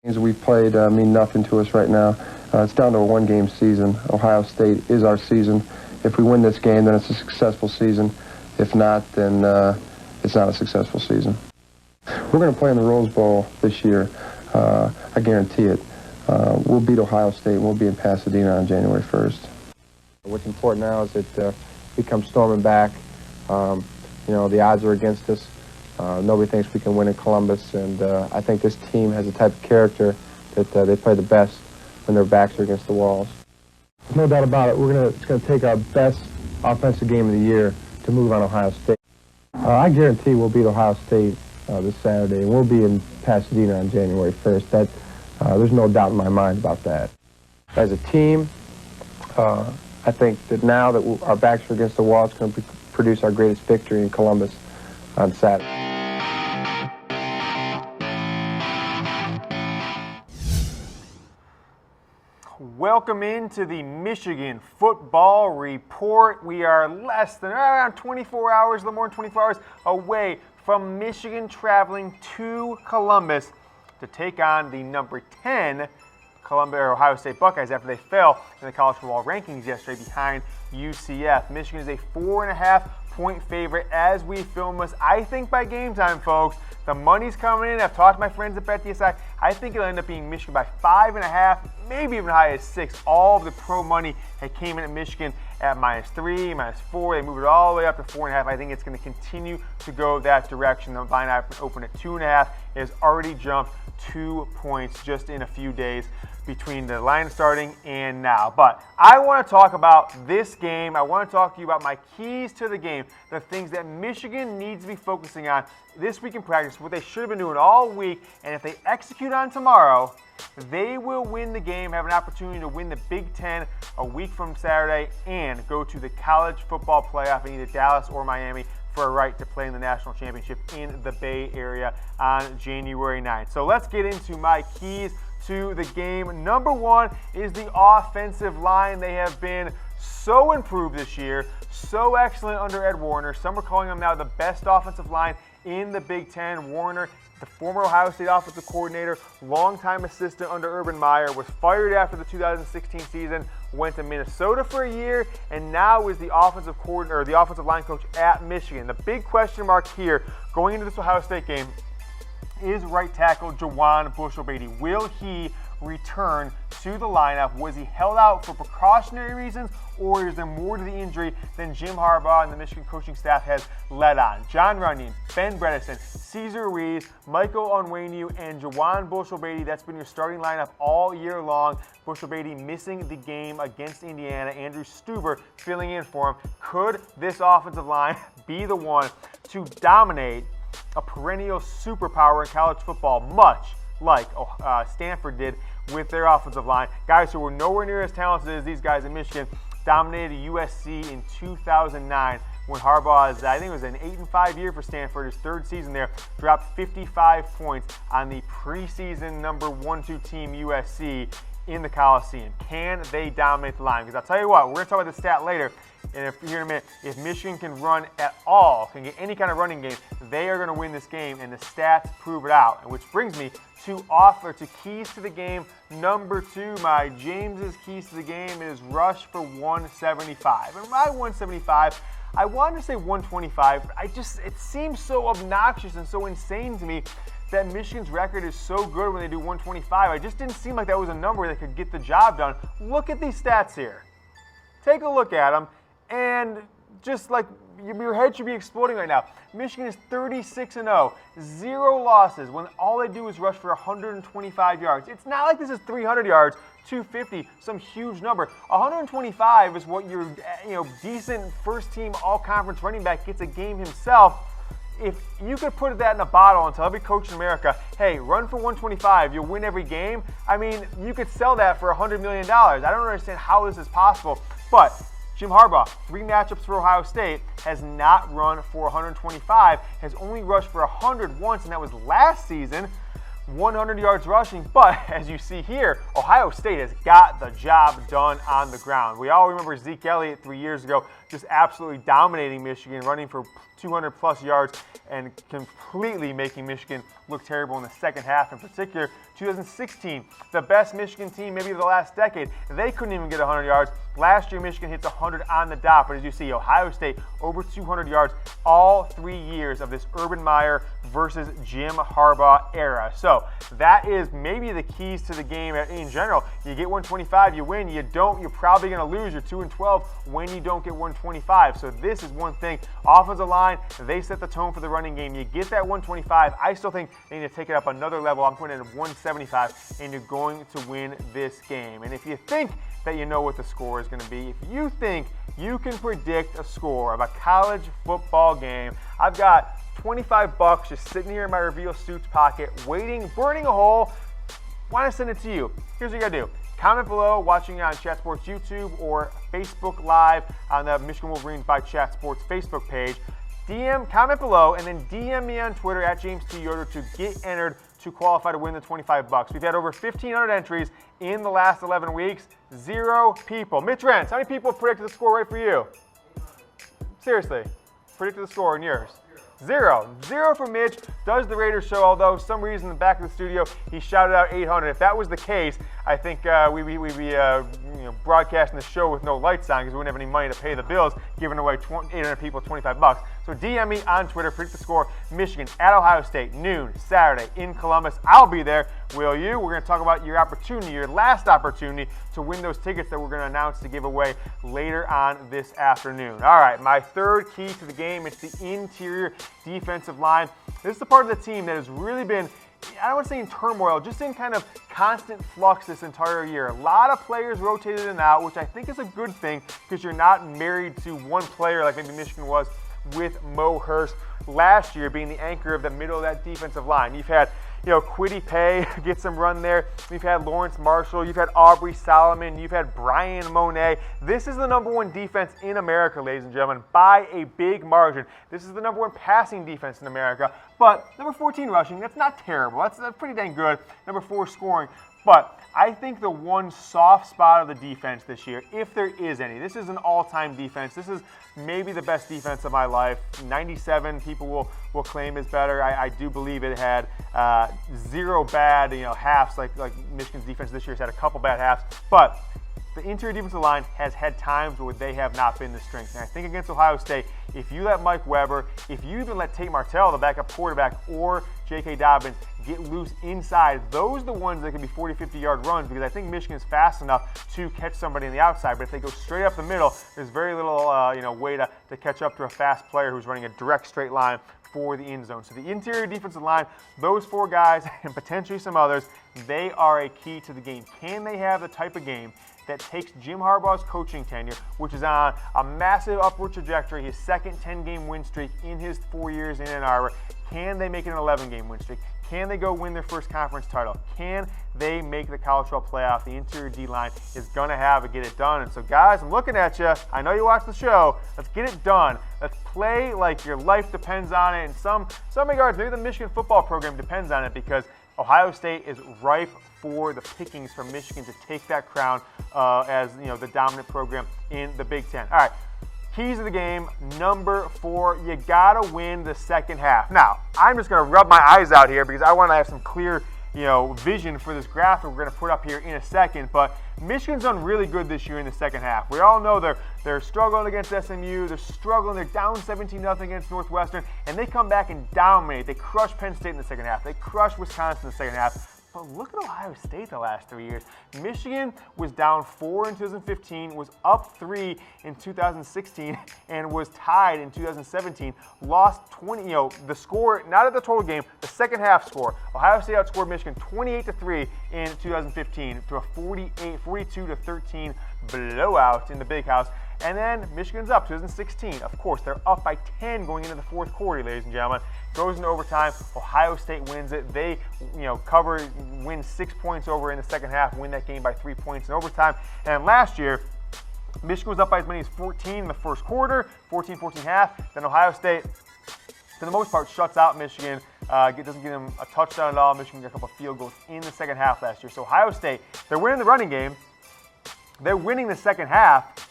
Games we've played mean nothing to us right now. It's down to a one-game season. Ohio State is our season. If we win this game, then it's a successful season. If not, then it's not a successful season. We're going to play in the Rose Bowl this year. I guarantee it. We'll beat Ohio State. We'll be in Pasadena on January 1st. What's important now is that we come storming back. You know, the odds are against us. Nobody thinks we can win in Columbus, and I think this team has a type of character that they play the best when their backs are against the walls. There's no doubt about it. It's going to take our best offensive game of the year to move on Ohio State. I guarantee we'll beat Ohio State this Saturday, and we'll be in Pasadena on January 1st. There's no doubt in my mind about that. As a team, I think that now that our backs are against the wall, it's going to produce our greatest victory in Columbus on Saturday. Welcome into the Michigan Football Report. We are less than around 24 hours, a little more than 24 hours away from Michigan traveling to Columbus to take on the number 10 Ohio State Buckeyes after they fell in the college football rankings yesterday behind UCF. Michigan is a 4.5-point favorite as we film this. I think by game time, folks, the money's coming in. I've talked to my friends at BetDSI. I think it'll end up being Michigan by 5.5, maybe even high as 6. All of the pro money that came in at Michigan at -3, -4. They moved it all the way up to 4.5. I think it's going to continue to go that direction. The line opened at 2.5. It has already jumped 2 points just in a few days between the line starting and now. But I want to talk about this game. I want to talk to you about my keys to the game, the things that Michigan needs to be focusing on this week in practice, what they should have been doing all week, and if they execute on tomorrow, they will win the game, have an opportunity to win the Big Ten a week from Saturday, and go to the college football playoff in either Dallas or Miami for a right to play in the national championship in the Bay Area on January 9th. So let's get into my keys to the game. Number one is the offensive line. They have been so improved this year, so excellent under Ed Warinner. Some are calling them now the best offensive line in the Big Ten. Warinner, the former Ohio State offensive coordinator, longtime assistant under Urban Meyer, was fired after the 2016 season, went to Minnesota for a year, and now is the offensive coordinator, or the offensive line coach at Michigan. The big question mark here going into this Ohio State game is right tackle Juwan Bush-Obedi. Will he return to the lineup? Was he held out for precautionary reasons, or is there more to the injury than Jim Harbaugh and the Michigan coaching staff has led on? John Runyon, Ben Bredesen, Cesar Ruiz, Michael Onwenu, and Juwan Bush-Obedi, that's been your starting lineup all year long. Bush-Obedi missing the game against Indiana. Andrew Stuber filling in for him. Could this offensive line be the one to dominate a perennial superpower in college football, much like Stanford did with their offensive line? Guys who were nowhere near as talented as these guys in Michigan dominated USC in 2009 when Harbaugh, I think it was an 8-5 year for Stanford, his third season there, dropped 55 points on the preseason number 1-2 team USC in the Coliseum. Can they dominate the line? Because I'll tell you what, we're going to talk about the stat later, and here in a minute, if Michigan can run at all, can get any kind of running game, they are going to win this game, and the stats prove it out. And which brings me to keys to the game. Number 2, my James's keys to the game is rush for 175. And my 175, I wanted to say 125, but it seems so obnoxious and so insane to me that Michigan's record is so good when they do 125. I just didn't seem like that was a number that could get the job done. Look at these stats here. Take a look at them, and just like your head should be exploding right now. Michigan is 36-0, 0 losses when all they do is rush for 125 yards. It's not like this is 300 yards, 250, some huge number. 125 is what your decent first-team all-conference running back gets a game himself. If you could put that in a bottle and tell every coach in America, hey, run for 125, you'll win every game, I mean, you could sell that for $100 million. I don't understand how this is possible, but Jim Harbaugh, 3 matchups for Ohio State, has not run for 125, has only rushed for 100 once, and that was last season. 100 yards rushing, but as you see here, Ohio State has got the job done on the ground. We all remember Zeke Elliott 3 years ago just absolutely dominating Michigan, running for 200 plus yards and completely making Michigan look terrible in the second half, in particular 2016, the best Michigan team maybe of the last decade, they couldn't even get 100 yards. Last year, Michigan hits 100 on the dot, but as you see, Ohio State over 200 yards all 3 years of this Urban Meyer versus Jim Harbaugh era. So that is maybe the keys to the game in general. You get 125, you win. You don't, you're probably going to lose. You're 2-12 when you don't get 125. So this is one thing. Offensive line, they set the tone for the running game. You get that 125. I still think they need to take it up another level. I'm putting it at 175, and you're going to win this game. And if you think that you know what the score is going to be, if you think you can predict a score of a college football game, I've got $25 just sitting here in my Reveal Suits pocket, waiting, burning a hole. Want to send it to you? Here's what you got to do. Comment below, watching on Chat Sports YouTube or Facebook Live on the Michigan Wolverines by Chat Sports Facebook page. Comment below, and then DM me on Twitter at James T. Yoder to get entered to qualify to win the $25. We've had over 1,500 entries in the last 11 weeks. 0 people. Mitch Rentz, how many people predicted the score right for you? Seriously, predicted the score in yours? 0. 0 for Mitch. Does the Raiders show, although some reason in the back of the studio he shouted out 800. If that was the case, I think we'd be broadcasting the show with no lights on because we wouldn't have any money to pay the bills, giving away 800 people $25. So DM me on Twitter, predict the score. Michigan at Ohio State, noon, Saturday in Columbus. I'll be there. Will you? We're going to talk about your opportunity, your last opportunity to win those tickets that we're going to announce to give away later on this afternoon. All right, my third key to the game, it's the interior defensive line. This is the part of the team that has really been, I don't want to say in turmoil, just in kind of constant flux this entire year. A lot of players rotated in and out, which I think is a good thing because you're not married to one player like maybe Michigan was with Mo Hurst last year being the anchor of the middle of that defensive line. You've had, Kwity Paye get some run there. You've had Lawrence Marshall. You've had Aubrey Solomon. You've had Brian Monet. This is the #1 defense in America, ladies and gentlemen, by a big margin. This is the #1 passing defense in America, but number 14 rushing, that's not terrible. That's pretty dang good. Number 4 scoring. But I think the one soft spot of the defense this year, if there is any, this is an all-time defense. This is maybe the best defense of my life. 97 people will claim is better. I do believe it had 0 bad halves like Michigan's defense this year has had a couple bad halves. But the interior defensive line has had times where they have not been the strength. And I think against Ohio State, if you let Mike Weber, if you even let Tate Martell, the backup quarterback, or J.K. Dobbins get loose inside, those are the ones that can be 40, 50-yard runs because I think Michigan is fast enough to catch somebody on the outside. But if they go straight up the middle, there's very little way to catch up to a fast player who's running a direct straight line for the end zone. So the interior defensive line, those 4 guys and potentially some others, they are a key to the game. Can they have the type of game that takes Jim Harbaugh's coaching tenure, which is on a massive upward trajectory, his second 10-game win streak in his 4 years in Ann Arbor? Can they make it an 11-game win streak? Can they go win their first conference title? Can they make the college football playoff? The interior D-line is going to have to get it done. And so, guys, I'm looking at you. I know you watch the show. Let's get it done. Let's play like your life depends on it. In some regards, maybe the Michigan football program depends on it because Ohio State is ripe for the pickings from Michigan to take that crown as the dominant program in the Big Ten. All right. Keys of the game, number 4, you gotta win the second half. Now, I'm just gonna rub my eyes out here because I want to have some clear, vision for this graphic we're gonna put up here in a second. But Michigan's done really good this year in the second half. We all know they're struggling against SMU. They're struggling. They're down 17-0 against Northwestern, and they come back and dominate. They crush Penn State in the second half. They crush Wisconsin in the second half. But look at Ohio State the last 3 years. Michigan was down 4 in 2015, was up 3 in 2016, and was tied in 2017. Lost 20, the score, not at the total game, the second half score. Ohio State outscored Michigan 28-3 in 2015 to a 42-13 blowout in the Big House. And then Michigan's up, 2016. Of course, they're up by 10 going into the fourth quarter, ladies and gentlemen. Goes into overtime. Ohio State wins it. They, win 6 points over in the second half, win that game by 3 points in overtime. And last year, Michigan was up by as many as 14 in the first quarter, 14 half. Then Ohio State, for the most part, shuts out Michigan. Doesn't give them a touchdown at all. Michigan got a couple of field goals in the second half last year. So Ohio State, they're winning the running game. They're winning the second half.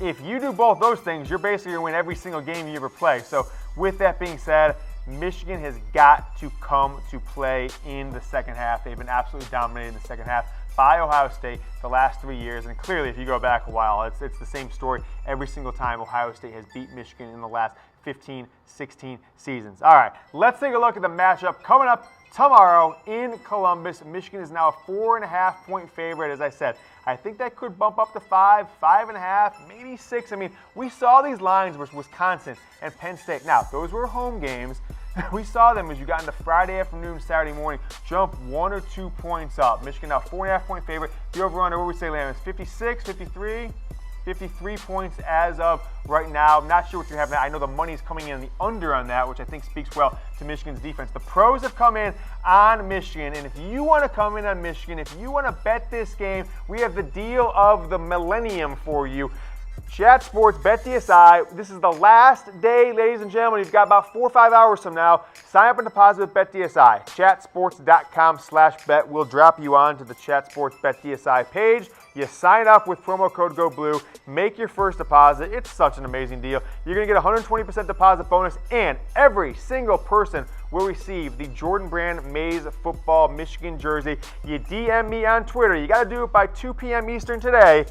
If you do both those things, you're basically going to win every single game you ever play. So with that being said, Michigan has got to come to play in the second half. They've been absolutely dominated in the second half by Ohio State the last 3 years. And clearly, if you go back a while, it's the same story every single time Ohio State has beat Michigan in the last 15, 16 seasons. All right, let's take a look at the matchup coming up tomorrow in Columbus. Michigan is now a 4.5-point favorite, as I said. I think that could bump up to 5, 5.5, maybe 6. I mean, we saw these lines with Wisconsin and Penn State. Now, those were home games. We saw them as you got into Friday afternoon, Saturday morning, jump 1 or 2 points up. Michigan now 4.5-point favorite. The over-under, what would we say, Lamb, is 56, 53? 53 points as of right now. I'm not sure what you have now. I know the money's coming in the under on that, which I think speaks well to Michigan's defense. The pros have come in on Michigan, and if you want to come in on Michigan, if you want to bet this game, we have the deal of the millennium for you. Chat Sports, BetDSI. This is the last day, ladies and gentlemen. You've got about 4 or 5 hours from now. Sign up and deposit with BetDSI. Chatsports.com/bet will drop you on to the Chat Sports BetDSI page. You sign up with promo code GOBLUE. Make your first deposit. It's such an amazing deal. You're going to get a 120% deposit bonus, and every single person will receive the Jordan Brand Maize Football Michigan jersey. You DM me on Twitter. You got to do it by 2 p.m. Eastern today,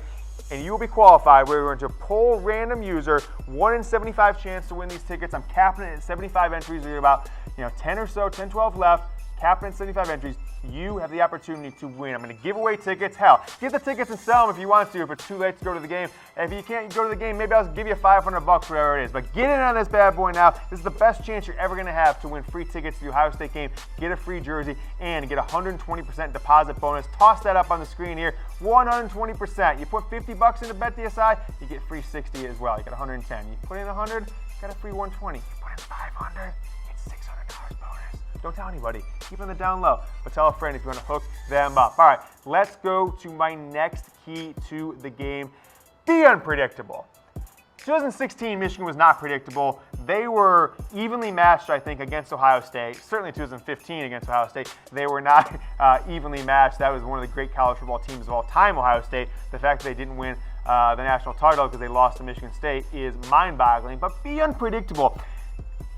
and you will be qualified. We're going to poll random user, 1 in 75 chance to win these tickets. I'm capping it at 75 entries. There are about 10 or so, 10, 12 left. Capping at 75 entries. You have the opportunity to win. I'm going to give away tickets. Hell, get the tickets and sell them if you want to, if it's too late to go to the game. And if you can't go to the game, maybe I'll give you $500, whatever it is. But get in on this bad boy now. This is the best chance you're ever going to have to win free tickets to the Ohio State game, get a free jersey, and get a 120% deposit bonus. Toss that up on the screen here. 120%. You put $50 into BetDSI, you get free 60 as well. You get 110. You put in 100, you got a free 120. You put in 500, it's $600 bonus. Don't tell anybody. Keep them down low. But tell a friend if you want to hook them up. All right, let's go to my next key to the game. Be unpredictable. 2016, Michigan was not predictable. They were evenly matched, I think, against Ohio State. Certainly 2015 against Ohio State, they were not evenly matched. That was one of the great college football teams of all time, Ohio State. The fact that they didn't win the national title because they lost to Michigan State is mind-boggling. But be unpredictable.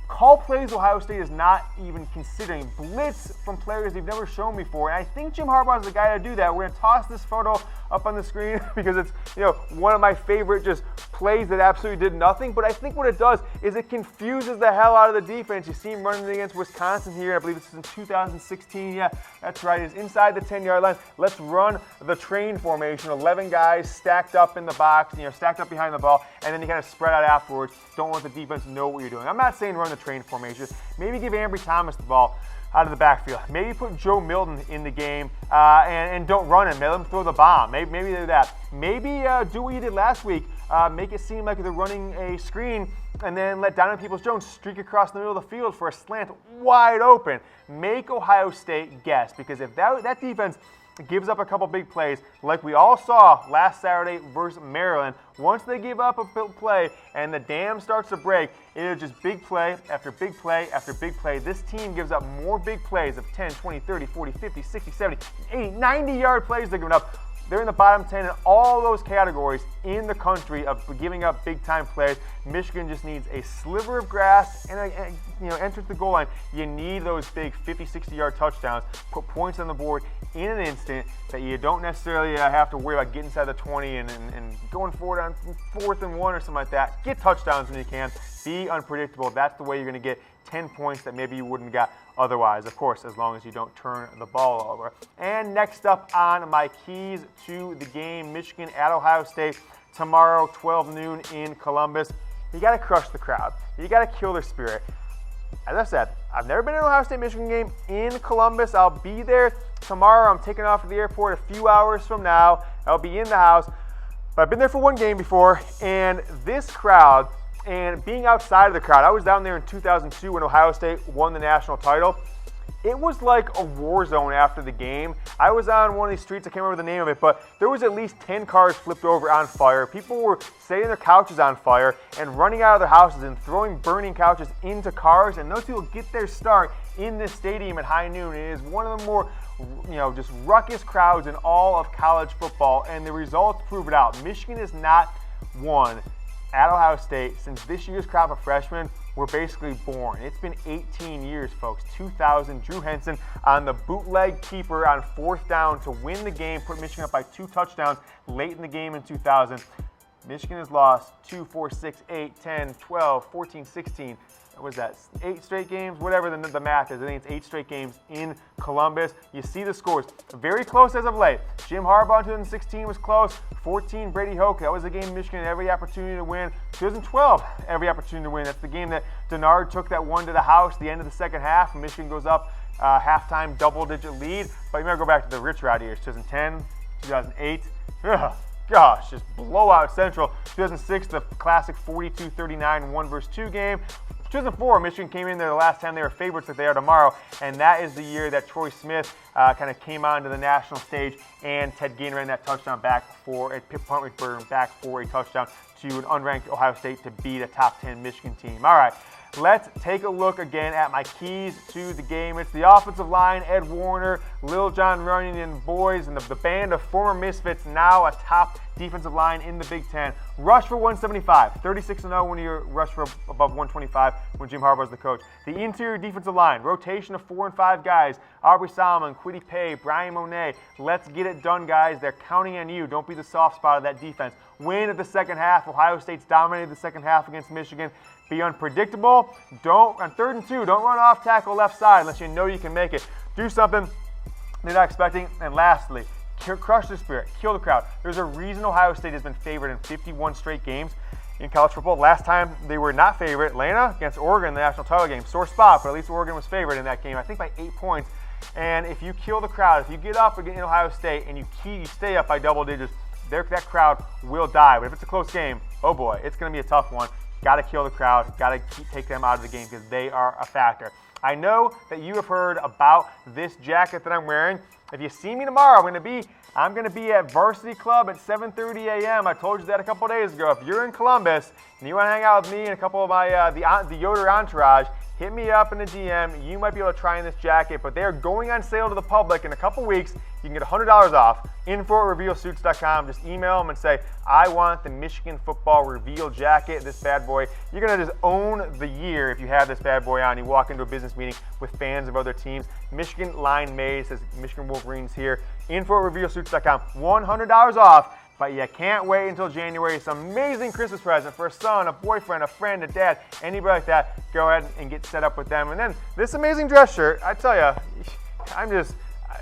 Call plays Ohio State is not even considering. Blitz from players they've never shown before. And I think Jim Harbaugh is the guy to do that. We're going to toss this photo up on the screen because it's one of my favorite just plays that absolutely did nothing. But I think what it does is it confuses the hell out of the defense. You see him running against Wisconsin here. I believe this is in 2016. Yeah, that's right. He's inside the 10-yard line. Let's run the train formation. 11 guys stacked up in the box, stacked up behind the ball, and then you kind of spread out afterwards. Don't want the defense to know what you're doing. I'm not saying run the train formation. Maybe give Ambry Thomas the ball out of the backfield. Maybe put Joe Milton in the game and don't run him. Let him throw the bomb. Maybe do that. Maybe do what you did last week. Make it seem like they're running a screen and then let Donovan Peoples-Jones streak across the middle of the field for a slant wide open. Make Ohio State guess, because if that defense gives up a couple big plays like we all saw last Saturday versus Maryland, once they give up a play and the dam starts to break, it is just big play after big play after big play. This team gives up more big plays of 10, 20, 30, 40, 50, 60, 70, 80, 90-yard plays they're giving up. They're in the bottom 10 in all those categories in the country of giving up big-time plays. Michigan just needs a sliver of grass and enters the goal line. You need those big 50, 60-yard touchdowns. Put points on the board in an instant that you don't necessarily have to worry about getting inside the 20 and going forward on 4th and 1 or something like that. Get touchdowns when you can. Be unpredictable. That's the way you're going to get 10 points that maybe you wouldn't have got otherwise, of course, as long as you don't turn the ball over. And next up on my keys to the game, Michigan at Ohio State tomorrow, 12 noon in Columbus. You got to crush the crowd. You got to kill their spirit. As I said, I've never been to an Ohio State-Michigan game in Columbus. I'll be there tomorrow. I'm taking off to the airport a few hours from now. I'll be in the house. But I've been there for one game before, and this crowd, and being outside of the crowd, I was down there in 2002 when Ohio State won the national title. It was like a war zone after the game. I was on one of these streets, I can't remember the name of it, but there was at least 10 cars flipped over on fire. People were setting their couches on fire and running out of their houses and throwing burning couches into cars, and those people get their start in this stadium at high noon. It is one of the more just ruckus crowds in all of college football, and the results prove it out. Michigan has not won at Ohio State since this year's crop of freshmen were basically born. It's been 18 years, folks. 2000, Drew Henson on the bootleg keeper on 4th down to win the game, put Michigan up by 2 touchdowns late in the game in 2000. Michigan has lost 2, 4, 6, 8, 10, 12, 14, 16. What was that? 8 straight games? Whatever the math is. I think it's 8 straight games in Columbus. You see the scores. Very close as of late. Jim Harbaugh in 2016 was close. 14, Brady Hoke. That was a game Michigan had every opportunity to win. 2012, every opportunity to win. That's the game that Denard took that one to the house, the end of the second half. Michigan goes up halftime double-digit lead. But you might go back to the Rich Rod years. 2010, 2008. Ugh. Gosh, just blowout central. 2006, the classic 42-39 1-2 game. 2004, Michigan came in there the last time they were favorites like they are tomorrow, and that is the year that Troy Smith kind of came onto the national stage, and Ted Ginn ran that touchdown back at punt return back for a touchdown to an unranked Ohio State to beat a top 10 Michigan team. All right. Let's take a look again at my keys to the game. It's the offensive line, Ed Warinner, Lil John Runyon and boys, and the band of former misfits, now a top defensive line in the Big Ten. Rush for 175, 36-0 when you rush for above 125 when Jim Harbaugh's the coach. The interior defensive line, rotation of 4 and 5 guys, Aubrey Solomon, Kwity Paye, Brian Monet. Let's get it done, guys. They're counting on you. Don't be the soft spot of that defense. Win at the second half. Ohio State's dominated the second half against Michigan. Be unpredictable. On 3rd and 2, don't run off tackle left side unless you know you can make it. Do something they're not expecting. And lastly, crush the spirit, kill the crowd. There's a reason Ohio State has been favored in 51 straight games in college football. Last time they were not favored, Atlanta against Oregon in the national title game. Sore spot, but at least Oregon was favored in that game, I think by 8 points. And if you kill the crowd, if you get up against Ohio State and you stay up by double digits, that crowd will die. But if it's a close game, oh boy, it's going to be a tough one. Got to kill the crowd. Got to take them out of the game because they are a factor. I know that you have heard about this jacket that I'm wearing. If you see me tomorrow, I'm going to be at Varsity Club at 7:30 a.m. I told you that a couple days ago. If you're in Columbus and you want to hang out with me and a couple of my the Yoder entourage, hit me up in the DM. You might be able to try in this jacket, but they are going on sale to the public in a couple weeks. You can get $100 off. info@revealsuits.com. Just email them and say, I want the Michigan football reveal jacket, this bad boy. You're going to just own the year if you have this bad boy on. You walk into a business meeting with fans of other teams. Michigan line maize says Michigan Wolverines here. info@revealsuits.com. $100 off. But you can't wait until January. It's an amazing Christmas present for a son, a boyfriend, a friend, a dad, anybody like that. Go ahead and get set up with them. And then this amazing dress shirt, I tell you,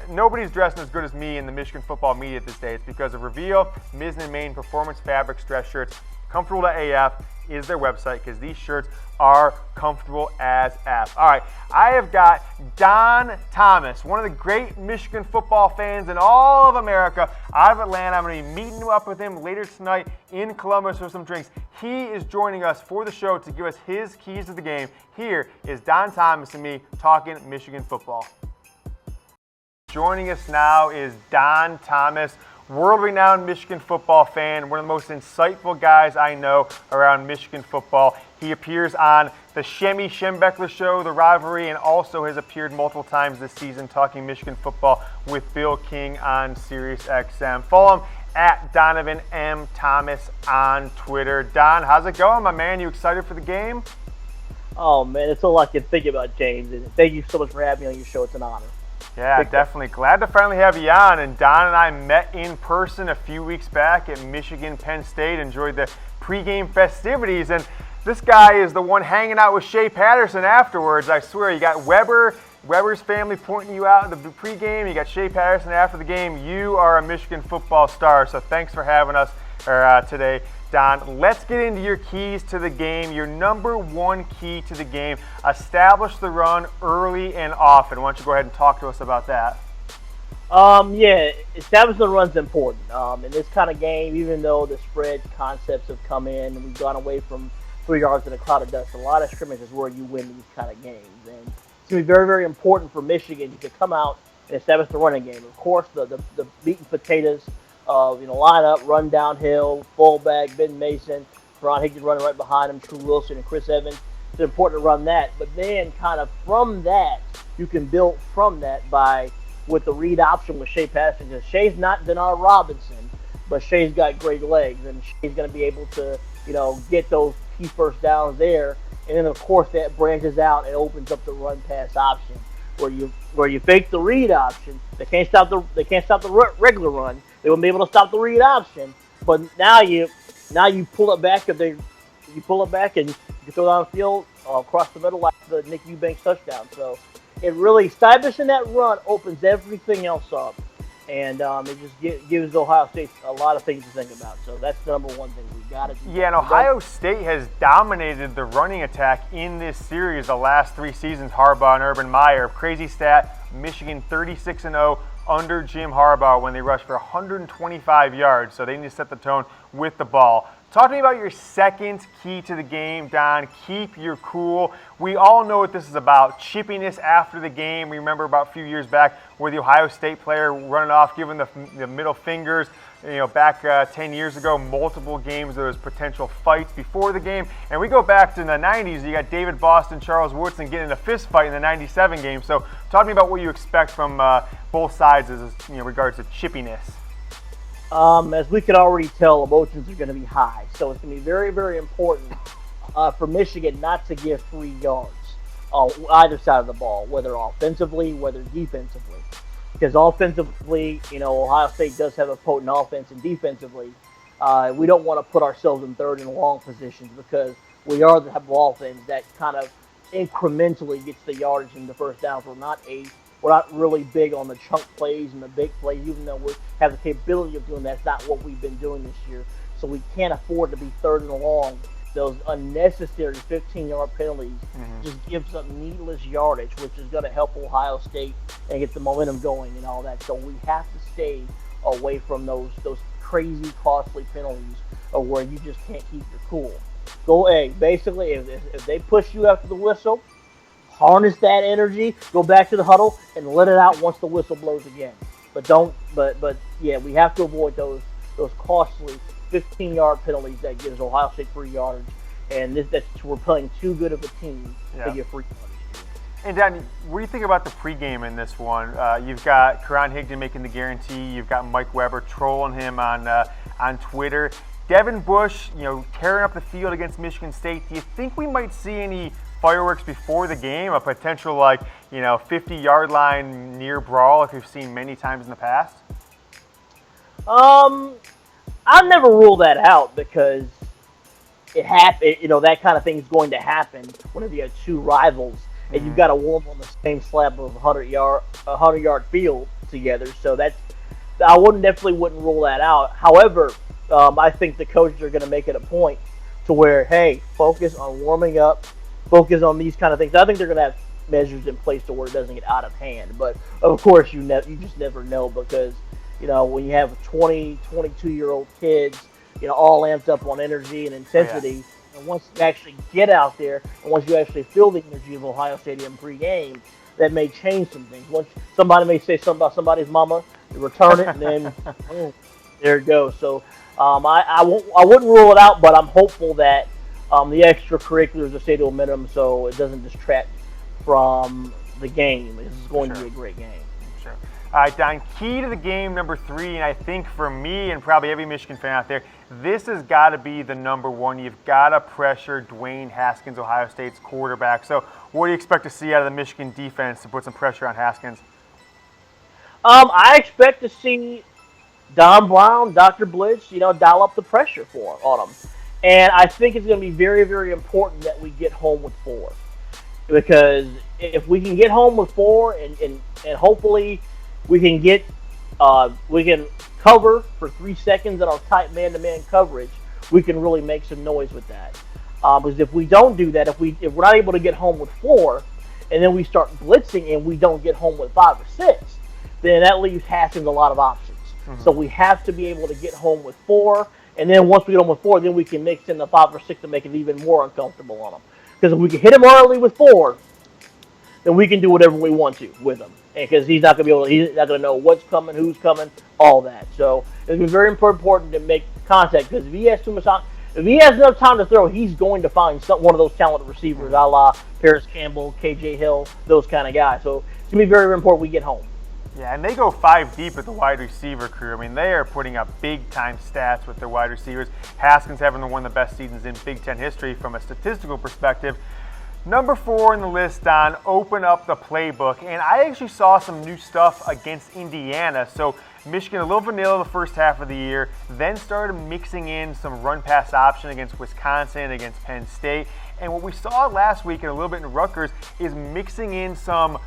nobody's dressing as good as me in the Michigan football media at this day. It's because of Reveal, Mizzen and Main Performance Fabrics dress shirts. Comfortable AF is their website because these shirts are comfortable as F. All right, I have got Don Thomas, one of the great Michigan football fans in all of America, out of Atlanta. I'm going to be meeting up with him later tonight in Columbus for some drinks. He is joining us for the show to give us his keys to the game. Here is Don Thomas and me talking Michigan football. Joining us now is Don Thomas, world-renowned Michigan football fan, one of the most insightful guys I know around Michigan football. He appears on the Shemmy Schembechler Show, The Rivalry, and also has appeared multiple times this season talking Michigan football with Bill King on SiriusXM. Follow him at Donovan M. Thomas on Twitter. Don, how's it going, my man? You excited for the game? Oh, man, it's all I can think about, James. And thank you so much for having me on your show. It's an honor. Yeah, definitely. Glad to finally have you on. And Don and I met in person a few weeks back at Michigan Penn State, enjoyed the pregame festivities. And this guy is the one hanging out with Shea Patterson afterwards. I swear, you got Weber's family pointing you out in the pregame. You got Shea Patterson after the game. You are a Michigan football star. So thanks for having us today, Don. Let's get into your keys to the game. Your number one key to the game: establish the run early and often. Why don't you go ahead and talk to us about that? Yeah, establishing the run's important. In this kind of game, even though the spread concepts have come in and we've gone away from 3 yards in a cloud of dust, a lot of scrimmage is where you win these kind of games. And it's going to be very, very important for Michigan to come out and establish the running game. Of course, the meat and potatoes of line up, run downhill, fullback, Ben Mason, Ron Higgins running right behind him, True Wilson and Chris Evans. It's important to run that. But then kind of from that, you can build from that with the read option with Shea Patterson. Because Shea's not Denard Robinson, but Shea's got great legs, and Shea's going to be able to, get those key first downs there and then of course that branches out and opens up the run pass option where you fake the read option. They can't stop the regular run. They wouldn't be able to stop the read option. But now you pull it back and you pull it back and you can throw down the field across the middle like the Nick Eubanks touchdown. So it really establishing that run opens everything else up, and it just gives Ohio State a lot of things to think about. So that's the number one thing we got to do. Yeah, and Ohio State has dominated the running attack in this series the last 3 seasons. Harbaugh and Urban Meyer. Crazy stat: Michigan 36-0 under Jim Harbaugh when they rushed for 125 yards. So they need to set the tone with the ball. Talk to me about your second key to the game, Don. Keep your cool. We all know what this is about. Chippiness after the game. We remember about a few years back where the Ohio State player running off, giving the middle fingers. Back 10 years ago, multiple games, there was potential fights before the game. And we go back to the 90s, you got David Boston, Charles Woodson getting in a fist fight in the 97 game. So talk to me about what you expect from both sides as regards to chippiness. As we can already tell, emotions are going to be high. So it's going to be very, very important for Michigan not to give 3 yards on either side of the ball, whether offensively, whether defensively. Because offensively, Ohio State does have a potent offense, and defensively, we don't want to put ourselves in third and long positions because we are the type of offense that kind of incrementally gets the yardage and the first downs. We're not really big on the chunk plays and the big plays, even though we have the capability of doing that. It's not what we've been doing this year. So we can't afford to be third and long. Those unnecessary 15-yard penalties just gives up needless yardage, which is going to help Ohio State and get the momentum going and all that. So we have to stay away from those crazy, costly penalties where you just can't keep your cool. Basically, if they push you after the whistle, harness that energy, go back to the huddle, and let it out once the whistle blows again. But we have to avoid those costly 15-yard penalties that gives Ohio State 3 yards, and we're playing too good of a team to get 3 yards. And Don, what do you think about the pregame in this one? You've got Karan Higdon making the guarantee. You've got Mike Weber trolling him on Twitter. Devin Bush, tearing up the field against Michigan State. Do you think we might see any fireworks before the game? A potential 50-yard line near brawl, like we've seen many times in the past? I'll never rule that out because it happened. That kind of thing is going to happen whenever you have 2 rivals and you've got to warm on the same slab of a 100-yard field together. So I definitely wouldn't rule that out. However, I think the coaches are going to make it a point to where, hey, focus on warming up, focus on these kind of things. I think they're going to have measures in place to where it doesn't get out of hand. But of course, you just never know because when you have 20, 22-year-old kids, all amped up on energy and intensity, and once you actually get out there, and once you actually feel the energy of Ohio Stadium pregame, that may change some things. Once somebody may say something about somebody's mama, you return it, and then there it goes. So I wouldn't rule it out, but I'm hopeful that the extracurriculars are stay to a minimum so it doesn't distract from the game. This is going to be a great game. Sure. All right, Don, key to the game number 3, and I think for me and probably every Michigan fan out there, this has got to be the number 1. You've got to pressure Dwayne Haskins, Ohio State's quarterback. So what do you expect to see out of the Michigan defense to put some pressure on Haskins? I expect to see Don Brown, Dr. Blitz, dial up the pressure on him. And I think it's going to be very, very important that we get home with 4. Because if we can get home with 4 and hopefully we can cover for 3 seconds in our tight man-to-man coverage, we can really make some noise with that. Because if we don't do that, if we're not able to get home with 4, and then we start blitzing and we don't get home with 5 or 6, then that leaves Haskins a lot of options. So we have to be able to get home with 4, and then once we get home with 4, then we can mix in the 5 or 6 to make it even more uncomfortable on them. Because if we can hit him early with 4, then we can do whatever we want to with him. Because he's not going to know what's coming, who's coming, all that. So it's going to be very important to make contact. Because if he has too much time, if he has enough time to throw, he's going to find one of those talented receivers, a la Paris Campbell, KJ Hill, those kind of guys. So it's going to be very, very important we get home. Yeah, and they go 5 deep at the wide receiver crew. I mean, they are putting up big-time stats with their wide receivers. Haskins having one of the best seasons in Big Ten history from a statistical perspective. Number 4 in the list, Don, open up the playbook. And I actually saw some new stuff against Indiana. So Michigan, a little vanilla the first half of the year, then started mixing in some run-pass option against Wisconsin, against Penn State. And what we saw last week and a little bit in Rutgers is mixing in some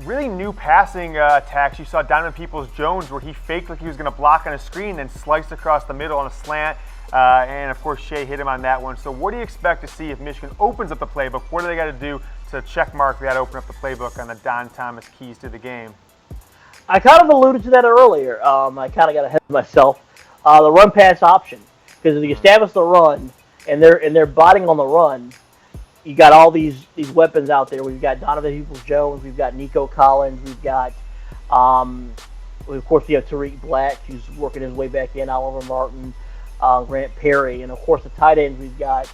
really new passing attacks. You saw Donovan Peoples-Jones where he faked like he was going to block on a screen, then sliced across the middle on a slant. And, of course, Shea hit him on that one. So what do you expect to see if Michigan opens up the playbook? What do they got to do to check mark that open up the playbook on the Don Thomas keys to the game? I kind of alluded to that earlier. I kind of got ahead of myself. The run-pass option. Because if you establish the run and they're biting on the run, you got all these weapons out there. We've got Donovan Peoples-Jones. We've got Nico Collins. We've got, of course, you have Tariq Black, who's working his way back in, Oliver Martin, Grant Perry. And, of course, the tight ends, we've got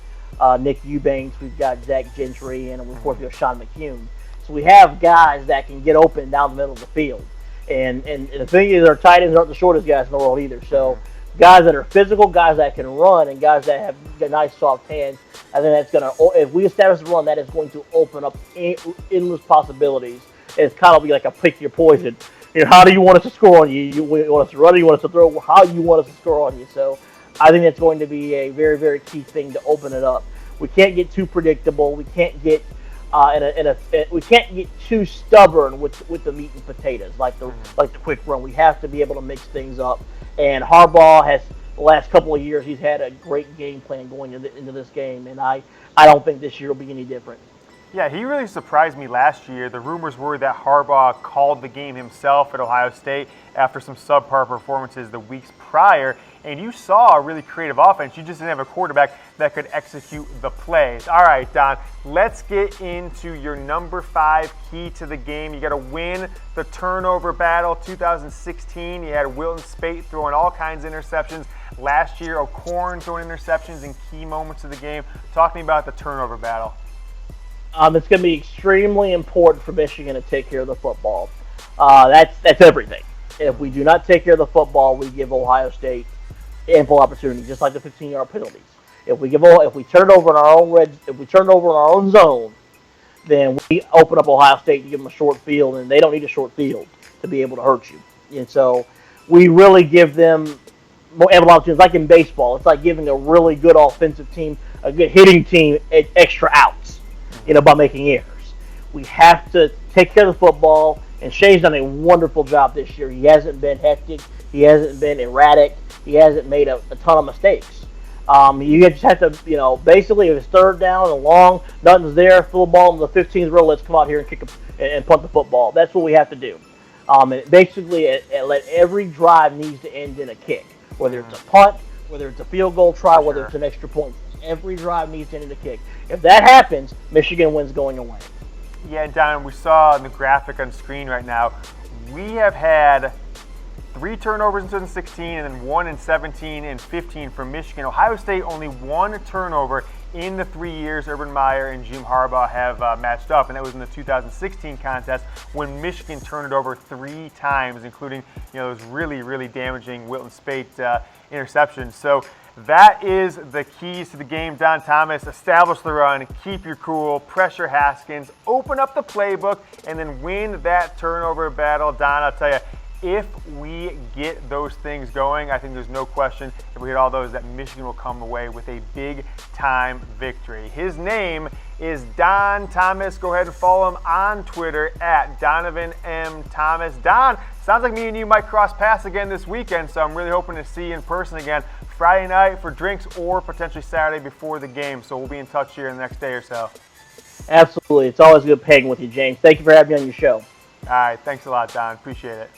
Nick Eubanks. We've got Zach Gentry. And, of course, we have Sean McCune. So we have guys that can get open down the middle of the field. And the thing is, our tight ends aren't the shortest guys in the world either. So guys that are physical, guys that can run, and guys that have nice soft hands, I think that's going to, if we establish the run, that is going to open up endless possibilities. It's kind of like a pick your poison. You know, how do you want us to score on you? You want us to run, or you want us to throw? How you want us to score on you? So I think that's going to be a very, very key thing to open it up. We can't get too predictable. We can't get we can't get too stubborn with the meat and potatoes like the quick run. We have to be able to mix things up. And Harbaugh has, the last couple of years, he's had a great game plan going into this game, and I don't think this year will be any different. Yeah, he really surprised me last year. The rumors were that Harbaugh called the game himself at Ohio State after some subpar performances the weeks prior, and you saw a really creative offense. You just didn't have a quarterback that could execute the plays. All right, Don, let's get into your number 5 key to the game. You got to win the turnover battle. 2016, you had Wilton Spate throwing all kinds of interceptions. Last year, O'Korn throwing interceptions in key moments of the game. Talk to me about the turnover battle. It's going to be extremely important for Michigan to take care of the football. That's everything. If we do not take care of the football, we give Ohio State ample opportunity, just like the 15-yard penalties. If we turn it over in our own zone, then we open up Ohio State to give them a short field, and they don't need a short field to be able to hurt you. And so we really give them ample opportunities. Like in baseball, it's like giving a really good offensive team, a good hitting team, extra outs, by making errors. We have to take care of the football, and Shea's done a wonderful job this year. He hasn't been hectic. He hasn't been erratic. He hasn't made a ton of mistakes. You just have to, basically, if it's third down and long, nothing's there, fill the ball in the 15th row, let's come out here and kick and punt the football. That's what we have to do. And basically, let every drive needs to end in a kick, whether it's a punt, whether it's a field goal try, whether it's an extra point. Every drive needs to end in a kick. If that happens, Michigan wins going away. Yeah, Don, we saw in the graphic on screen right now, we have had 3 turnovers in 2016 and then 1 in 17 and 15 from Michigan. Ohio State only 1 turnover in the 3 years Urban Meyer and Jim Harbaugh have matched up, and that was in the 2016 contest when Michigan turned it over 3 times, including those really, really damaging Wilton Spate interceptions. So that is the keys to the game. Don Thomas, establish the run, keep your cool, pressure Haskins, open up the playbook, and then win that turnover battle. Don, I'll tell you, if we get those things going, I think there's no question, if we get all those, that Michigan will come away with a big-time victory. His name is Don Thomas. Go ahead and follow him on Twitter at Donovan M. Thomas. Don, sounds like me and you might cross paths again this weekend, so I'm really hoping to see you in person again Friday night for drinks or potentially Saturday before the game. So we'll be in touch here in the next day or so. Absolutely. It's always good pegging with you, James. Thank you for having me on your show. All right. Thanks a lot, Don. Appreciate it.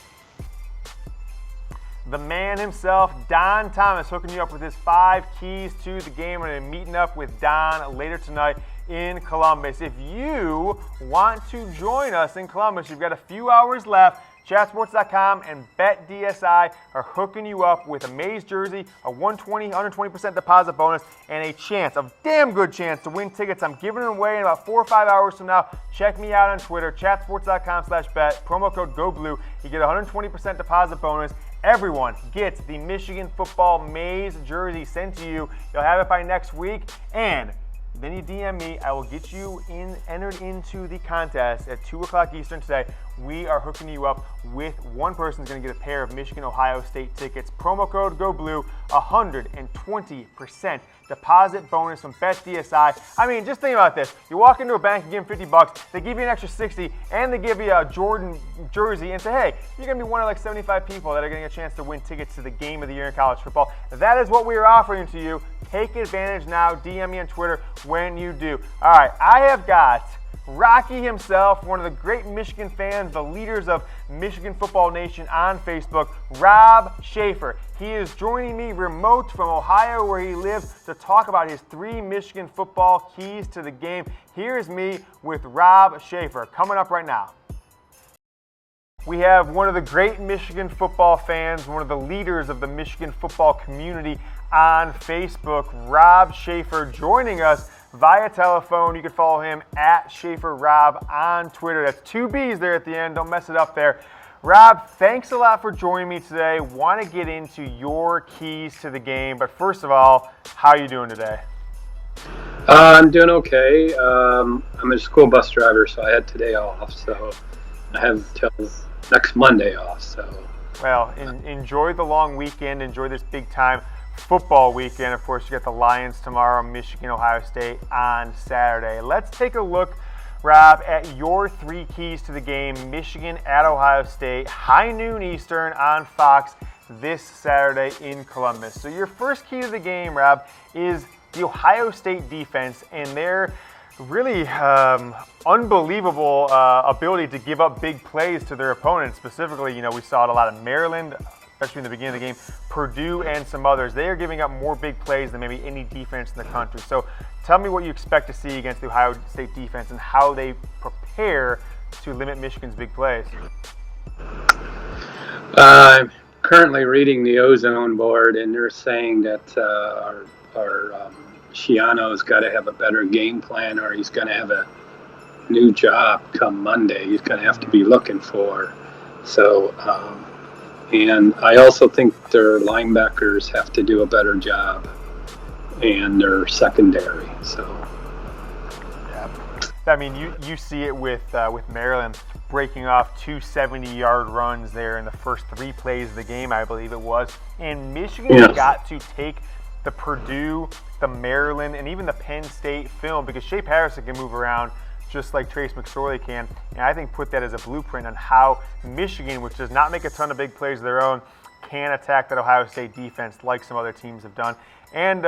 The man himself, Don Thomas, hooking you up with his 5 keys to the game. We're going to be meeting up with Don later tonight in Columbus. If you want to join us in Columbus, you've got a few hours left. Chatsports.com and BetDSI are hooking you up with a maize jersey, a 120% deposit bonus, and a chance, a damn good chance to win tickets. I'm giving them away in about 4 or 5 hours from now. Check me out on Twitter, chatsports.com/bet, promo code GOBLUE. You get a 120% deposit bonus. Everyone gets the Michigan football maize jersey sent to you. You'll have it by next week, and then you DM me. I will get you entered into the contest at 2 o'clock Eastern today. We are hooking you up with one person who's going to get a pair of Michigan-Ohio State tickets. Promo code GOBLUE, 120% deposit bonus from BetDSI. I mean, just think about this. You walk into a bank and give them $50, they give you an extra $60, and they give you a Jordan jersey and say, hey, you're going to be one of like 75 people that are getting a chance to win tickets to the game of the year in college football. That is what we are offering to you. Take advantage now. DM me on Twitter when you do. All right, I have got Rocky himself, one of the great Michigan fans, the leaders of Michigan Football Nation on Facebook, Robb Shaffer. He is joining me remote from Ohio, where he lives, to talk about his 3 Michigan football keys to the game. Here's me with Robb Shaffer coming up right now. We have one of the great Michigan football fans, one of the leaders of the Michigan football community on Facebook, Robb Shaffer, joining us via telephone. You can follow him at ShaferRobb on Twitter. That's 2 B's there at the end. Don't mess it up there. Robb, thanks a lot for joining me today. Want to get into your keys to the game, but first of all, how are you doing today? I'm doing okay. I'm a school bus driver, so I had today off. So I have till next Monday off. So well, enjoy the long weekend. Enjoy this big time football weekend. Of course, you got the Lions tomorrow, Michigan, Ohio State on Saturday. Let's take a look, Robb, at your 3 keys to the game. Michigan at Ohio State, high noon Eastern on Fox this Saturday in Columbus. So your first key to the game, Robb, is the Ohio State defense and their really unbelievable ability to give up big plays to their opponents. Specifically, we saw it a lot in Maryland, especially in the beginning of the game, Purdue and some others. They are giving up more big plays than maybe any defense in the country. So tell me what you expect to see against the Ohio State defense and how they prepare to limit Michigan's big plays. I'm currently reading the Ozone board, and they're saying that our Shiano's got to have a better game plan, or he's going to have a new job come Monday. He's going to have to be looking for. So, and I also think their linebackers have to do a better job, and their secondary. So, yeah, I mean, you see it with Maryland breaking off 2 70-yard runs there in the first 3 plays of the game, I believe it was. And Michigan got to take the Purdue, the Maryland, and even the Penn State film, because Shea Patterson can move around just like Trace McSorley can, and I think put that as a blueprint on how Michigan, which does not make a ton of big plays of their own, can attack that Ohio State defense like some other teams have done, and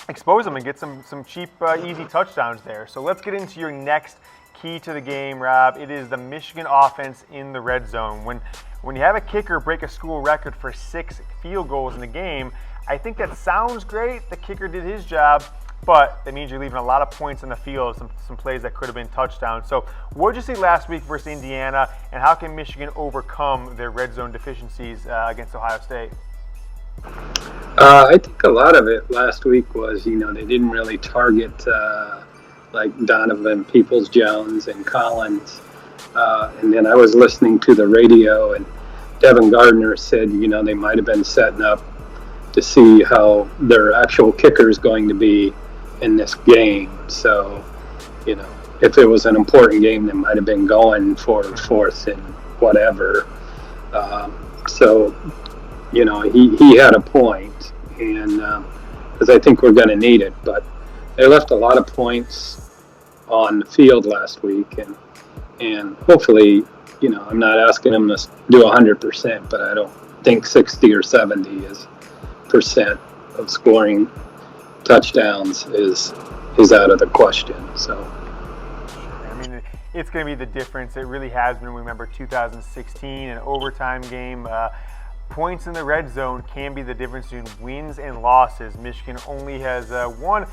expose them and get some cheap, easy touchdowns there. So let's get into your next key to the game, Robb. It is the Michigan offense in the red zone. When you have a kicker break a school record for 6 field goals in the game, I think that sounds great. The kicker did his job, but that means you're leaving a lot of points on the field, some plays that could have been touchdowns. So what did you see last week versus Indiana, and how can Michigan overcome their red zone deficiencies against Ohio State? I think a lot of it last week was, they didn't really target like Donovan Peoples-Jones and Collins. And then I was listening to the radio, and Devin Gardner said, they might have been setting up to see how their actual kicker is going to be in this game. So, if it was an important game, they might have been going for 4th and whatever. So, he had a point, and because I think we're going to need it. But they left a lot of points on the field last week, and hopefully, I'm not asking them to do 100%, but I don't think 60 or 70 percent of scoring touchdowns is out of the question. So, I mean, it's going to be the difference. It really has been. Remember 2016, an overtime game. Points in the red zone can be the difference between wins and losses. Michigan only has won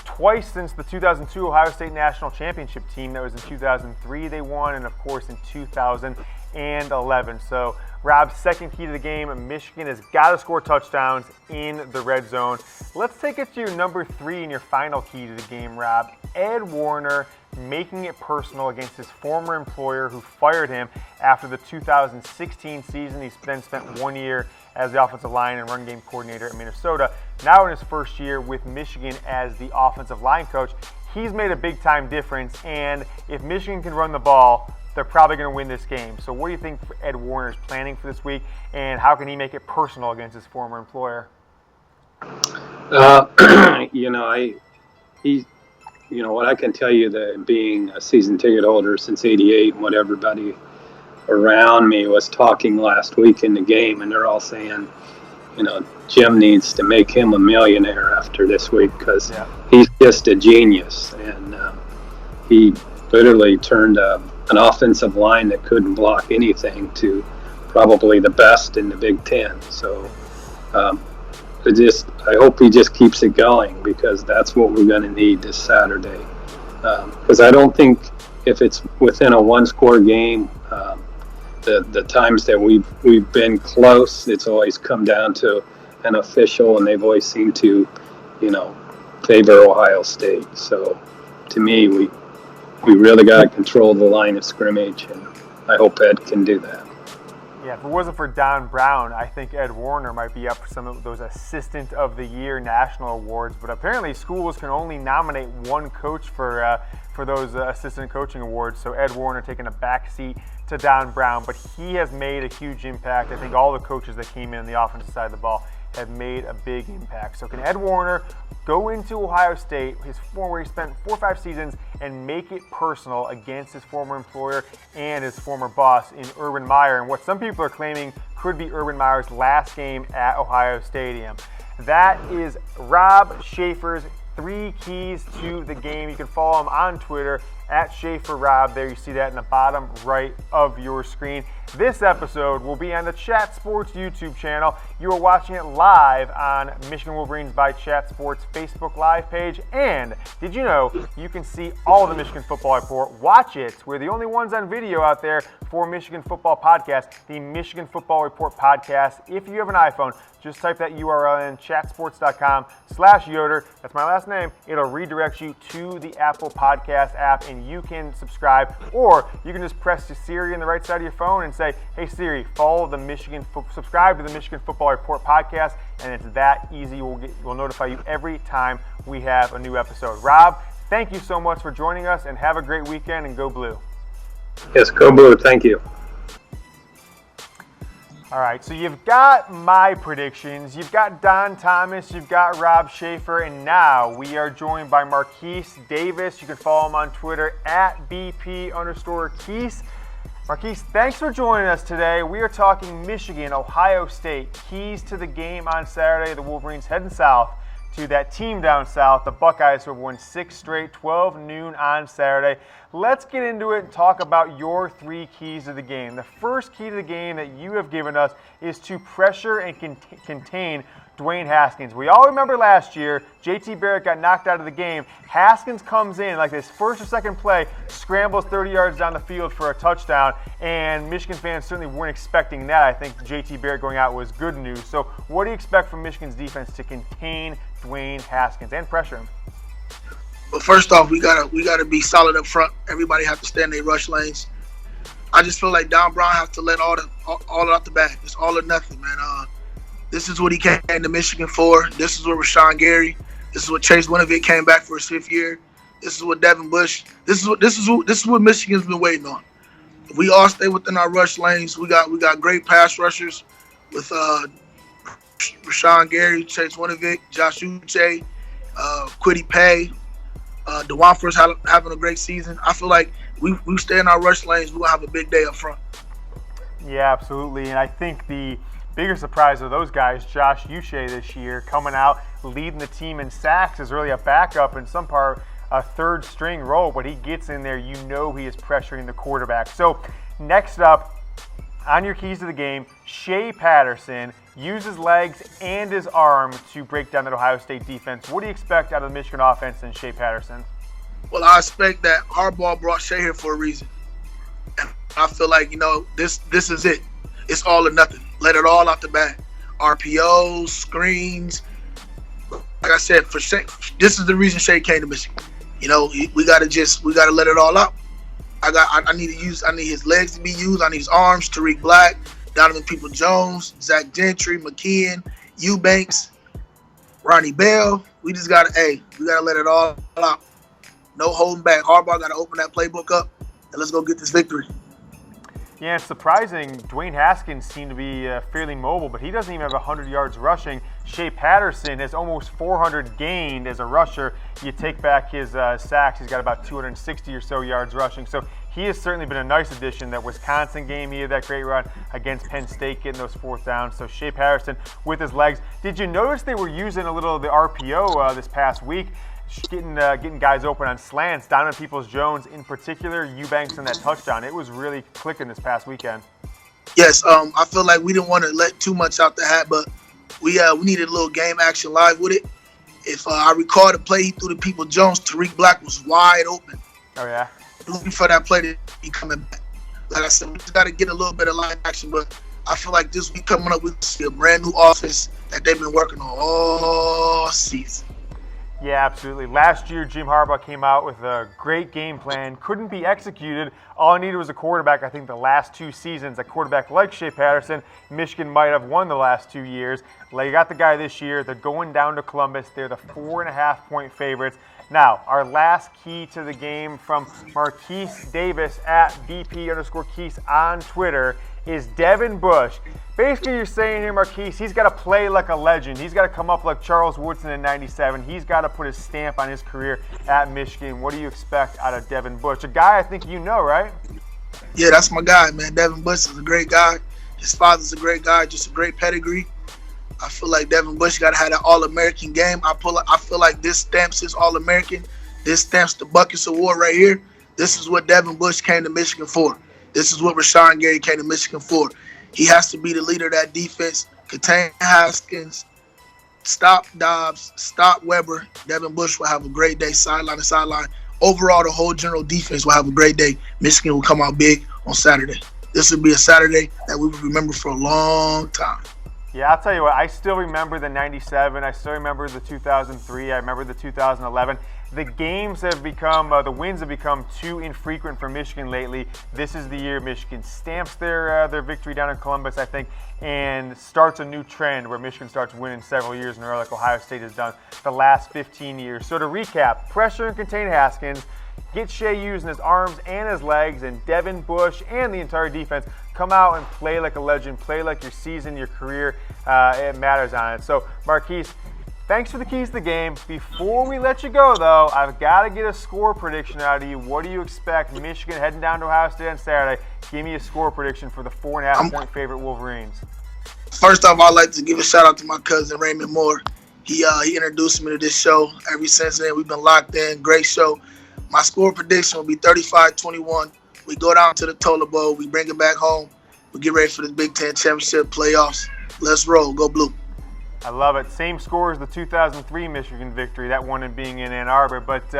twice since the 2002 Ohio State National Championship team. That was in 2003 they won, and of course in 2008 and 11. So Robb's second key to the game, Michigan has got to score touchdowns in the red zone. Let's take it to your number 3 and your final key to the game, Robb. Ed Warinner making it personal against his former employer who fired him after the 2016 season. He then spent 1 year as the offensive line and run game coordinator at Minnesota. Now in his first year with Michigan as the offensive line coach, he's made a big-time difference, and if Michigan can run the ball, they're probably going to win this game. So what do you think Ed Warinner's planning for this week, and how can he make it personal against his former employer? What I can tell you, that being a season ticket holder since '88, and what everybody around me was talking last week in the game, and they're all saying, Jim needs to make him a millionaire after this week because he's just a genius. And he literally turned an offensive line that couldn't block anything to probably the best in the Big Ten. So I hope he just keeps it going, because that's what we're going to need this Saturday. Because I don't think if it's within a one-score game, the times that we've been close, it's always come down to an official, and they've always seemed to, favor Ohio State. So to me, we really got to control the line of scrimmage, and I hope Ed can do that. Yeah, if it wasn't for Don Brown, I think Ed Warinner might be up for some of those Assistant of the Year national awards. But apparently schools can only nominate one coach for those assistant coaching awards. So Ed Warinner taking a back seat to Don Brown. But he has made a huge impact. I think all the coaches that came in on the offensive side of the ball have made a big impact. So can Ed Warinner go into Ohio State, where he spent 4 or 5 seasons, and make it personal against his former employer and his former boss in Urban Meyer, and what some people are claiming could be Urban Meyer's last game at Ohio Stadium? That is Robb Shaffer's 3 keys to the game. You can follow him on Twitter at SchaferRobb. There you see that in the bottom right of your screen. This episode will be on the Chat Sports YouTube channel. You are watching it live on Michigan Wolverines by Chat Sports Facebook Live page. And did you know you can see all of the Michigan Football Report? Watch it. We're the only ones on video out there for Michigan Football Podcast, the Michigan Football Report Podcast. If you have an iPhone, just type that URL in, chatsports.com/Yoder. That's my last name. It'll redirect you to the Apple Podcast app, and you can subscribe. Or you can just press the Siri on the right side of your phone and say, hey Siri, subscribe to the Michigan Football Report Podcast, and it's that easy. We'll notify you every time we have a new episode. Robb, thank you so much for joining us, and have a great weekend, and go Blue. Yes, go Blue. Thank you. All right, so you've got my predictions, you've got Don Thomas, you've got Robb Shaffer, and now we are joined by Marquis Davis. You can follow him on Twitter at BP_Keys. Marquis, thanks for joining us today. We are talking Michigan, Ohio State, keys to the game on Saturday. The Wolverines heading south to that team down south, the Buckeyes, who have won 6 straight, 12 noon on Saturday. Let's get into it and talk about your 3 keys to the game. The first key to the game that you have given us is to pressure and contain Dwayne Haskins. We all remember last year, JT Barrett got knocked out of the game. Haskins comes in like this first or second play, scrambles 30 yards down the field for a touchdown, and Michigan fans certainly weren't expecting that. I think JT Barrett going out was good news. So what do you expect from Michigan's defense to contain Dwayne Haskins and pressure him? Well, first off, we gotta be solid up front. Everybody have to stay in their rush lanes. I just feel like Don Brown has to let all out the bag. It's all or nothing, man. This is what he came to Michigan for. This is what Rashawn Gary. This is what Chase Winovich came back for his 5th year. This is what Devin Bush. This is what Michigan's been waiting on. If we all stay within our rush lanes, we got great pass rushers with Rashawn Gary, Chase Winovich, Josh Uche, Kwity Paye, DeWanford's having a great season. I feel like we stay in our rush lanes, we're gonna have a big day up front. Yeah, absolutely. And I think the bigger surprise of those guys, Josh Uche this year, coming out, leading the team in sacks, is really a backup in some part, a 3rd string role, but he gets in there, you know he is pressuring the quarterback. So next up, on your keys to the game, Shea Patterson uses legs and his arm to break down that Ohio State defense. What do you expect out of the Michigan offense and Shea Patterson? Well, I expect that Harbaugh brought Shea here for a reason. I feel like, this is it. It's all or nothing. Let it all out the bag. RPOs, screens. Like I said, for Shea, this is the reason Shea came to Michigan. We gotta let it all out. I need his legs to be used. I need his arms. Tariq Black, Donovan Peoples-Jones, Zach Gentry, McKeon, Eubanks, Ronnie Bell. We gotta let it all out. No holding back. Harbaugh gotta open that playbook up and let's go get this victory. Yeah, it's surprising. Dwayne Haskins seemed to be fairly mobile, but he doesn't even have 100 yards rushing. Shea Patterson has almost 400 gained as a rusher. You take back his sacks, he's got about 260 or so yards rushing. So he has certainly been a nice addition. That Wisconsin game, he had that great run against Penn State, getting those fourth downs. So Shea Patterson with his legs. Did you notice they were using a little of the RPO this past week? Getting guys open on slants. Donovan Peoples-Jones in particular, Eubanks in that touchdown. It was really clicking this past weekend. Yes, I feel like we didn't want to let too much out the hat, but we needed a little game action live with it. If I recall the play he threw to Peoples-Jones, Tariq Black was wide open. Oh, yeah? Looking for that play to be coming back. Like I said, we just got to get a little bit of live action, but I feel like this week coming up, we'll see a brand new offense that they've been working on all season. Yeah, absolutely. Last year, Jim Harbaugh came out with a great game plan. Couldn't be executed. All I needed was a quarterback. I think the last two seasons, a quarterback like Shea Patterson, Michigan might have won the last 2 years. They got the guy this year. They're going down to Columbus. They're the 4.5-point favorites. Now, our last key to the game from Marquis Davis at BP_Keys on Twitter is Devin Bush. Basically, you're saying here, Marquis, he's got to play like a legend. He's got to come up like Charles Woodson in '97. He's got to put his stamp on his career at Michigan. What do you expect out of Devin Bush? A guy I think you know, right? Yeah, that's my guy, man. Devin Bush is a great guy. His father's a great guy, just a great pedigree. I feel like Devin Bush got to have that All-American game. I feel like this stamps his All-American. This stamps the Buckets Award right here. This is what Devin Bush came to Michigan for. This is what Rashawn Gary came to Michigan for. He has to be the leader of that defense, contain Haskins, stop Dobbs, stop Weber. Devin Bush will have a great day, sideline to sideline. Overall, the whole general defense will have a great day. Michigan will come out big on Saturday. This will be a Saturday that we will remember for a long time. Yeah, I'll tell you what, I still remember the 97. I still remember the 2003. I remember the 2011. The games have become, the wins have become too infrequent for Michigan lately. This is the year Michigan stamps their victory down in Columbus, I think, and starts a new trend where Michigan starts winning several years in a row like Ohio State has done the last 15 years. So to recap, pressure and contain Haskins, get Shea using his arms and his legs, and Devin Bush and the entire defense come out and play like a legend, play like your season, your career, it matters on it. So, Marquis, thanks for the keys to the game. Before we let you go, though, I've got to get a score prediction out of you. What do you expect? Michigan heading down to Ohio State on Saturday. Give me a score prediction for the 4.5-point favorite Wolverines. First off, I'd like to give a shout-out to my cousin, Raymond Moore. He introduced me to this show. Ever since then, we've been locked in. Great show. My score prediction will be 35-21. We go down to the Tola Bowl. We bring it back home. We get ready for the Big Ten Championship playoffs. Let's roll. Go Blue. I love it. Same score as the 2003 Michigan victory, that one being in Ann Arbor. But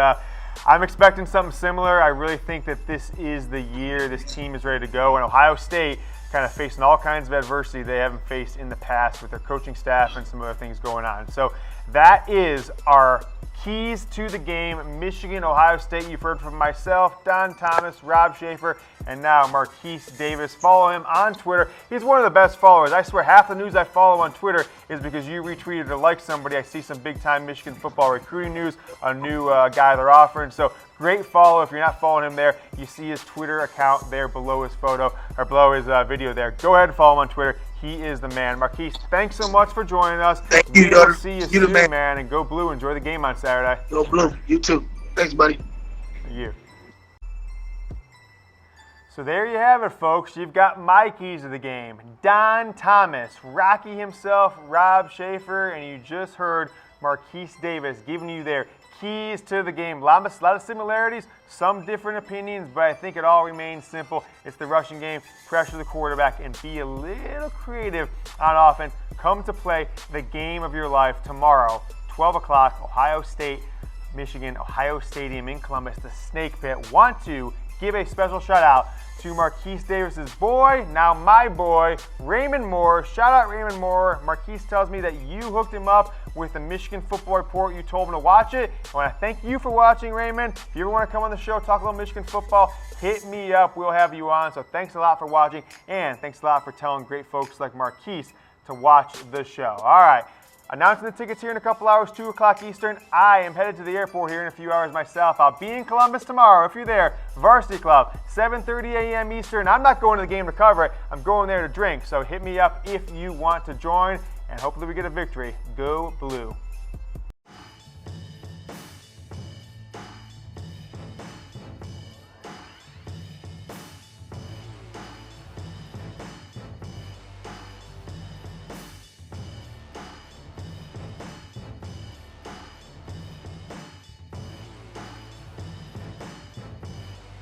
I'm expecting something similar. I really think that this is the year this team is ready to go. And Ohio State kind of facing all kinds of adversity they haven't faced in the past with their coaching staff and some other things going on. So that is our keys to the game. Michigan, Ohio State. You've heard from myself, Don Thomas, Robb Shaffer, and now Marquis Davis. Follow him on Twitter. He's one of the best followers. I swear half the news I follow on Twitter is because you retweeted or liked somebody. I see some big-time Michigan football recruiting news, a new guy they're offering. So great follow. If you're not following him there, you see his Twitter account there below his photo or below his video there. Go ahead and follow him on Twitter. He is the man. Marquis, thanks so much for joining us. Thank you, We'll see you soon, man. And go Blue. Enjoy the game on Saturday. Go Blue. You too. Thanks, buddy. Thank you. So there you have it, folks. You've got my keys to the game. Don Thomas, Rocky himself, Robb Shaffer, and you just heard Marquis Davis giving you their keys to the game. A lot of similarities, some different opinions, but I think it all remains simple. It's the rushing game, pressure the quarterback, and be a little creative on offense. Come to play the game of your life tomorrow, 12 o'clock, Ohio State, Michigan, Ohio Stadium in Columbus, the Snake Pit. Want to give a special shout out to Marquis Davis's boy, now my boy, Raymond Moore. Shout out Raymond Moore. Marquis tells me that you hooked him up with the Michigan Football Report. You told him to watch it. I want to thank you for watching, Raymond. If you ever want to come on the show, talk a little Michigan football, hit me up. We'll have you on. So thanks a lot for watching, and thanks a lot for telling great folks like Marquis to watch the show. All right. Announcing the tickets here in a couple hours, 2 o'clock Eastern. I am headed to the airport here in a few hours myself. I'll be in Columbus tomorrow if you're there. Varsity Club, 7:30 a.m. Eastern. I'm not going to the game to cover it. I'm going there to drink. So hit me up if you want to join, and hopefully we get a victory. Go Blue.